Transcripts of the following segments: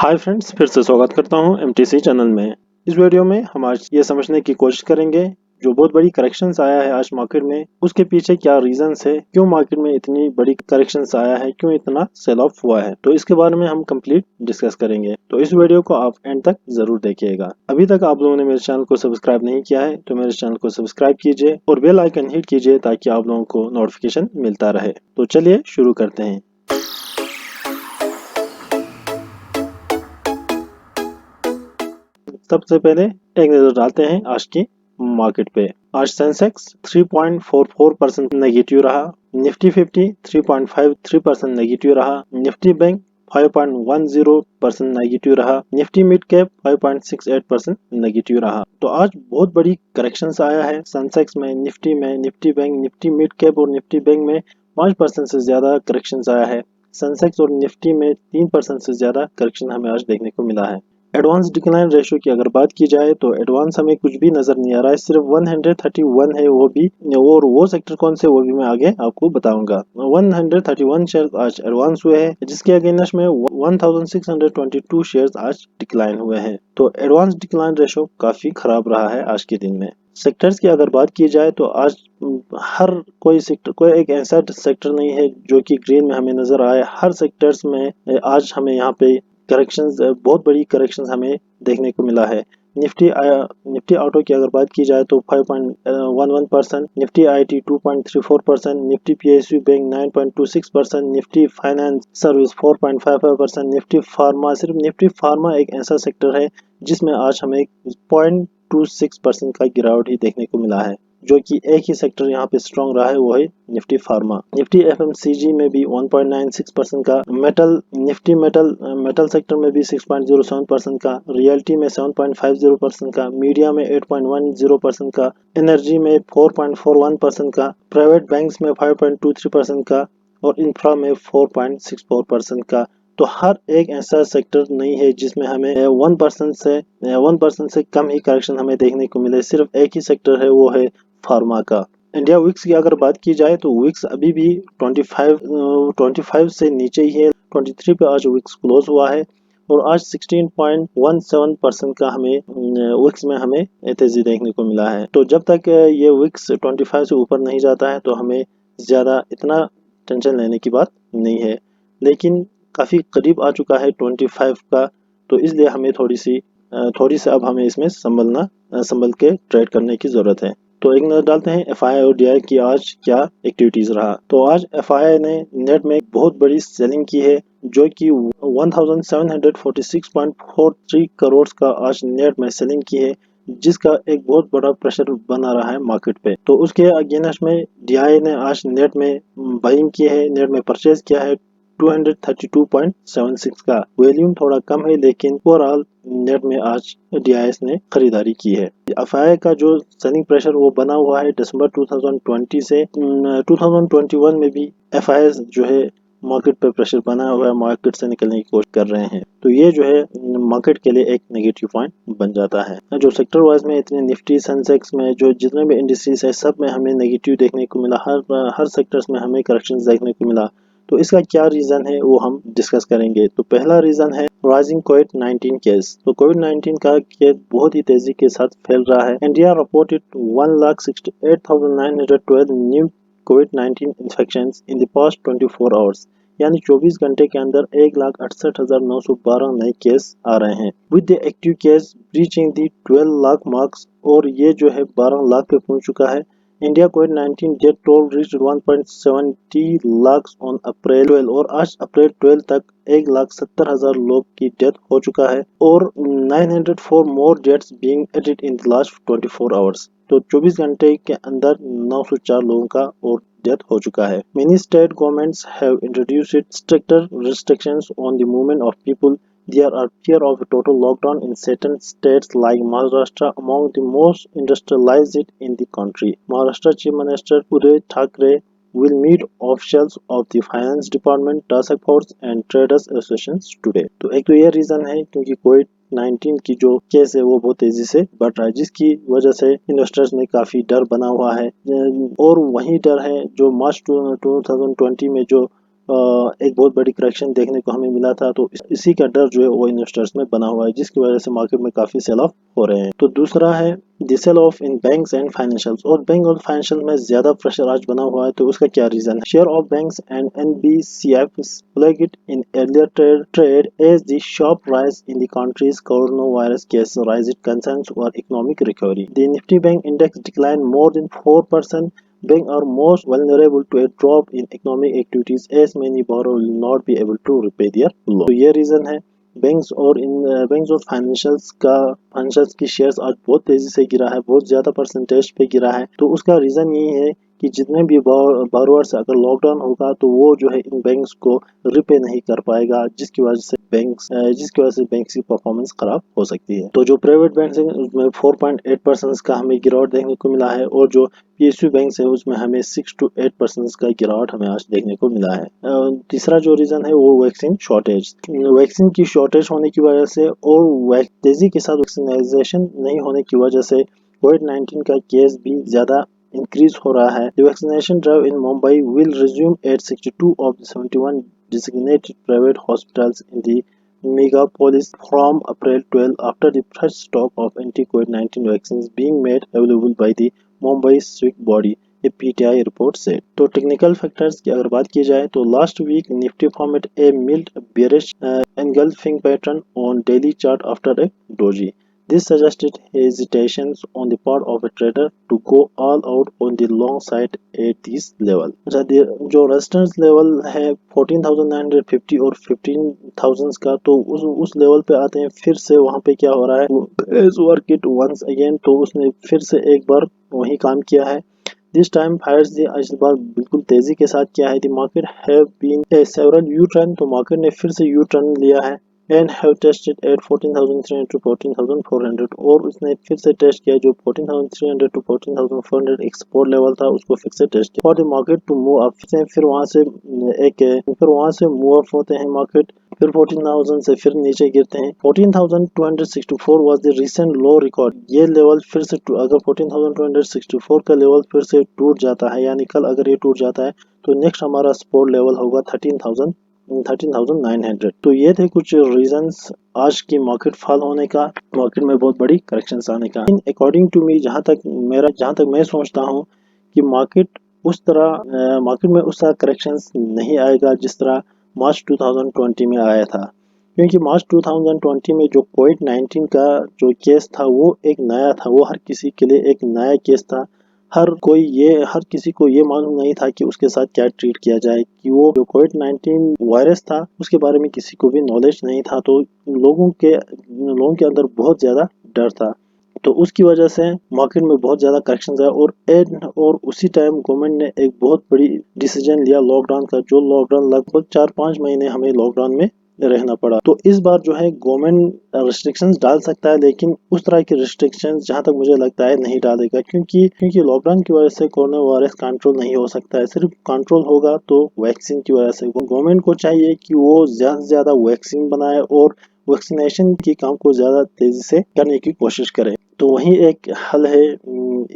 Hi friends, फिर से स्वागत करता हूं एमटीसी चैनल में। इस वीडियो में हम आज ये समझने की कोशिश करेंगे जो बहुत बड़ी करेक्शंस आया है आज मार्केट में, उसके पीछे क्या रीजंस है, क्यों मार्केट में इतनी बड़ी करेक्शंस आया है, क्यों इतना सेल ऑफ हुआ है। तो इसके बारे में हम कंप्लीट डिस्कस करेंगे। तो इस वीडियो को आप एंड तक जरूर देखिएगा। अभी तक आप लोगों ने मेरे चैनल को सब्सक्राइब नहीं किया है तो मेरे चैनल को सब्सक्राइब कीजिए और बेल आइकन हिट कीजिए ताकि आप लोगों को नोटिफिकेशन मिलता रहे। तो चलिए शुरू करते हैं। सबसे पहले एक नजर डालते हैं आज की मार्केट पे। आज सेंसेक्स 3.44% नेगेटिव रहा, निफ्टी 50 3.53% नेगेटिव रहा, निफ्टी बैंक 5.10% नेगेटिव रहा, निफ्टी मिड कैप 5.68% नेगेटिव रहा। तो आज बहुत बड़ी करेक्शंस आया है सेंसेक्स में, निफ्टी में, Nifty bank, Nifty mid cap और निफ्टी बैंक में 5% से ज्यादा करेक्शंस आया है। सेंसेक्स और निफ्टी में 3% से ज्यादा करेक्शन हमें आज देखने को मिला है। एडवांस डिक्लाइन रेशियो की अगर बात की जाए तो एडवांस हमें कुछ भी नजर नहीं आ रहा है, सिर्फ 131 है, वो भी, और वो सेक्टर कौन से वो भी मैं आगे आपको बताऊंगा। 131 शेयर आज एडवांस हुए हैं, जिसके अगेंस्ट में 1622 शेयर्स आज डिक्लाइन हुए हैं। तो एडवांस डिक्लाइन रेशियो काफी खराब रहा है आज के दिन में। सेक्टर्स की अगर बात की जाए तो आज हर कोई सेक्टर, कोई एक ऐसा सेक्टर नहीं है जो कि ग्रीन में हमें नजर आए। हर सेक्टर्स में आज हमें यहाँ पे करेक्शंस, बहुत बड़ी करेक्शंस हमें देखने को मिला है। निफ्टी ऑटो की अगर बात की जाए तो 5.11%, Nifty IT 2.34%, Nifty PSU bank 9.26%, Nifty finance service 4.55%, Nifty pharma, सिर्फ निफ्टी फार्मा एक ऐसा सेक्टर है जिसमें आज हमें 0.26% का गिरावट ही देखने को मिला है। जो कि एक ही सेक्टर यहाँ पे स्ट्रॉन्ग रहा है, वो है निफ्टी फार्मा। निफ्टी एफएमसीजी में भी 1.96% का, निफ्टी मेटल सेक्टर में भी 6.07% का, रियल्टी में 7.50% का, मीडिया में 8.10% का, एनर्जी में 4.41% का, प्राइवेट बैंक्स में 5.23% का और इंफ्रा में 4.64% का। तो हर एक ऐसा सेक्टर नहीं है जिसमें हमें 1% से कम ही करेक्शन हमें देखने को मिले। सिर्फ एक ही सेक्टर है, वो है फार्मा का। इंडिया विक्स की अगर बात की जाए तो विक्स अभी भी 25 से नीचे ही है। 23 पे आज विक्स क्लोज हुआ है और आज 16.17% का हमें विक्स में हमें तेजी देखने को मिला है। तो जब तक ये विक्स 25 से ऊपर नहीं जाता है तो हमें ज्यादा इतना टेंशन लेने की बात नहीं है, लेकिन काफी करीब आ चुका है 25 का, तो इसलिए हमें थोड़ी सी अब हमें इसमें संभल के ट्रेड करने की जरूरत है। तो एक नजर डालते हैं एफआईआई और डीआई की आज क्या एक्टिविटीज रहा। तो आज एफआईआई ने नेट में बहुत बड़ी सेलिंग की है, जो कि 1746.43 करोड़ का आज नेट में सेलिंग की है, जिसका एक बहुत बड़ा प्रेशर बना रहा है मार्केट पे। तो उसके अगेंस्ट में डीआई ने आज नेट में बाइंग की है, नेट में परचेज किया है 232.76 का। वॉल्यूम थोड़ा कम है लेकिन ओवरऑल नेट में आज डीआईएस ने खरीदारी की है। एफआईआई का जो सेलिंग प्रेशर वो बना हुआ है दिसंबर 2020 से 2021 में भी एफआईआई जो है मार्केट पे प्रेशर बना हुआ है, मार्केट से निकलने की कोशिश कर रहे हैं। तो ये जो है मार्केट के लिए एक नेगेटिव पॉइंट बन जाता है। जो सेक्टर वाइज में इतने निफ्टी सेंसेक्स में जो जितने भी इंडिसेस है सब में हमें नेगेटिव देखने को मिला, हर सेक्टर्स में हमें करेक्शंस देखने को मिला। तो इसका क्या रीजन है वो हम डिस्कस करेंगे। तो पहला रीजन है राइजिंग कोविड-19 केस। तो कोविड-19 का केस बहुत ही तेजी के साथ फैल रहा है। India reported 1,68,912 new covid infections in the past 24 hours, यानी 24 घंटे के अंदर 1,68,912 नए केस आ रहे हैं, with the active case breaching the 12 lakh marks, और ये जो है 12 लाख पे पहुंच चुका है। India covid death toll reached 1.70 lakh on April 12, और आज अप्रैल 12 तक 1,70,000 लोग की डेथ हो चुका है और 904 more deaths being added in the last 24 hours. तो 24 घंटे के अंदर 904 लोगों का और डेथ हो चुका है। Many state governments have introduced stricter restrictions on the movement of people. There are fear of a total lockdown in certain states like Maharashtra, among the most industrialized in the country. Maharashtra Chief Minister Uday Thackeray will meet officials of the Finance Department, task force and traders associations today. तो एक तो ये reason है क्योंकि कोविड-19 की जो case है वो बहुत तेजी से बढ़ रहा है, जिसकी वजह से इन्वेस्टर्स में काफी डर बना हुआ है। और वही डर है जो मार्च 2020 में जो एक बहुत बड़ी करेक्शन देखने को हमें मिला था। तो इसी का डर जो है वो इन्वेस्टर्स में बना हुआ है, जिसकी वजह से मार्केट में काफी सेल ऑफ हो रहे हैं। तो दूसरा है the sell off in banks and financials, और बैंक और फाइनेंशियल में ज्यादा प्रेशर आज बना हुआ है। तो उसका क्या रीजन है? Share of banks and NBCFs flagged it in earlier trade as the sharp rise in the country's coronavirus case raised concerns over economic recovery. The Nifty Bank Index declined more than 4%. Banks are most vulnerable to a drop in economic activities as many borrowers will not be able to repay their loan. तो ये reason है। Banks और financials की shares आज बहुत तेजी से गिरा है, बहुत ज्यादा परसेंटेज पे गिरा है। तो उसका रीजन यही है कि जितने भी बोरोअर्स अगर लॉकडाउन होगा तो वो जो है इन बैंक्स को रिपे नहीं कर पाएगा, जिसकी वजह से बैंक्स की परफॉर्मेंस खराब हो सकती है। तो जो प्राइवेट बैंक है उसमें 4.8% का हमें गिरावट देखने को मिला है, और जो PSU बैंक है उसमें हमें 6 to 8% का गिरावट हमें आज देखने को मिला है। तीसरा जो रीजन है वो वैक्सीन शॉर्टेज। वैक्सीन की शॉर्टेज होने की वजह से और तेजी के साथ वैक्सीनाइजेशन नहीं होने की वजह से कोविड-19 का केस भी ज्यादा increase हो रहा है। The vaccination drive in Mumbai will resume at 62 of the 71 designated private hospitals in the megapolis from April 12 after the first stock of anti-COVID-19 vaccines being made available by the Mumbai Civic Body, a PTI report said. तो technical factors की अगर बात की जाए तो last week Nifty formed a mild bearish engulfing pattern on daily chart after a doji. This suggested hesitations on the part of a trader to go all out on the long side at this level. जो resistance level है 14,950 और 15,000 का, तो उस level पे आते हैं। फिर से वहां पे क्या हो रहा है, वर्क इट वंस अगेन, तो उसने फिर से एक बार वही काम किया है। दिस टाइम फायर्स दी, इस बार बिल्कुल तेजी के साथ किया है। The market have been a several U turn, तो मार्केट ने फिर से यू टर्न लिया है and have tested at 14,300 to 14,400, और उसने फिर से टेस्ट किया जो 14,300 to 14,400 एक सपोर्ट लेवल था, उसको फिर से टेस्ट किया for the market to move up. फिर वहां से मूव अप होते हैं मार्केट, फिर 14,000 से फिर नीचे गिरते हैं। 14,264 was the recent low record. ये लेवल फिर से अगर 14,264 का लेवल फिर से टूट जाता है, यानी कल अगर ये टूट जाता है तो नेक्स्ट हमारा सपोर्ट लेवल होगा 13,900। तो ये थे कुछ रीजंस आज की मार्केट फॉल होने का, मार्केट में बहुत बड़ी करेक्शंस आने का। अकॉर्डिंग टू मी, जहां तक मैं सोचता हूँ कि मार्केट में उस तरह करेक्शंस नहीं आएगा जिस तरह मार्च 2020 में आया था, क्योंकि मार्च 2020 में जो कोविड-19 का जो केस था वो एक नया था, वो हर किसी के लिए एक नया केस था। हर किसी को ये मालूम नहीं था कि उसके साथ क्या ट्रीट किया जाए, कि वो जो कोविड-19 वायरस था उसके बारे में किसी को भी नॉलेज नहीं था। तो लोगों के अंदर बहुत ज्यादा डर था, तो उसकी वजह से मार्केट में बहुत ज्यादा करेक्शंस आए, और उसी टाइम गवर्नमेंट ने एक बहुत बड़ी डिसीजन लिया लॉकडाउन का, जो लॉकडाउन लगभग 4-5 महीने हमें लॉकडाउन में रहना पड़ा। तो इस बार जो है गवर्नमेंट रिस्ट्रिक्शंस डाल सकता है, लेकिन उस तरह की रिस्ट्रिक्शंस जहां तक मुझे लगता है नहीं डालेगा, क्योंकि लॉकडाउन की वजह से कोरोना वायरस कंट्रोल नहीं हो सकता है। सिर्फ कंट्रोल होगा तो वैक्सीन की वजह से। गवर्नमेंट को चाहिए कि वो ज्यादा से ज्यादा वैक्सीन बनाए और वैक्सीनेशन के काम को ज्यादा तेजी से करने की कोशिश करे। तो वही एक हल है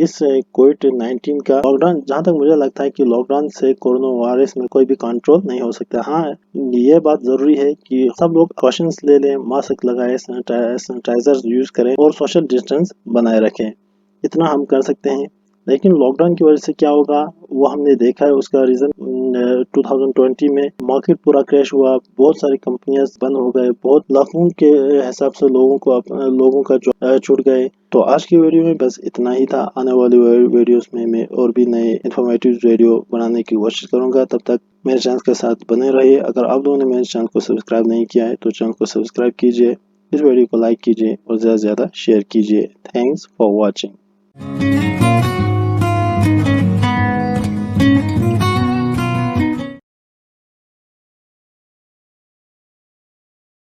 इस कोविड-19 का। लॉकडाउन, जहां तक मुझे लगता है कि लॉकडाउन से कोरोना वायरस में कोई भी कंट्रोल नहीं हो सकता। हाँ, ये बात जरूरी है कि सब लोग प्रिकॉशंस ले लें, मास्क लगाए, सैनिटाइजर यूज करें और सोशल डिस्टेंस बनाए रखें। इतना हम कर सकते हैं। लेकिन लॉकडाउन की वजह से क्या होगा वो हमने देखा है। उसका रीजन 2020 में मार्केट पूरा क्रैश हुआ, बहुत सारी कंपनियां बंद हो गए, बहुत लाखों के हिसाब से लोगों का जॉब छूट गए। तो आज की वीडियो में बस इतना ही था। आने वाली वीडियोस में मैं और भी नए इंफॉर्मेटिव वीडियो बनाने की कोशिश करूंगा। तब तक मेरे चैनल के साथ बने रहिए। अगर आप लोगों ने मेरे चैनल को सब्सक्राइब नहीं किया है तो चैनल को सब्सक्राइब कीजिए, इस वीडियो को लाइक कीजिए और ज़्यादा से ज़्यादा शेयर कीजिए। Thanks for watching.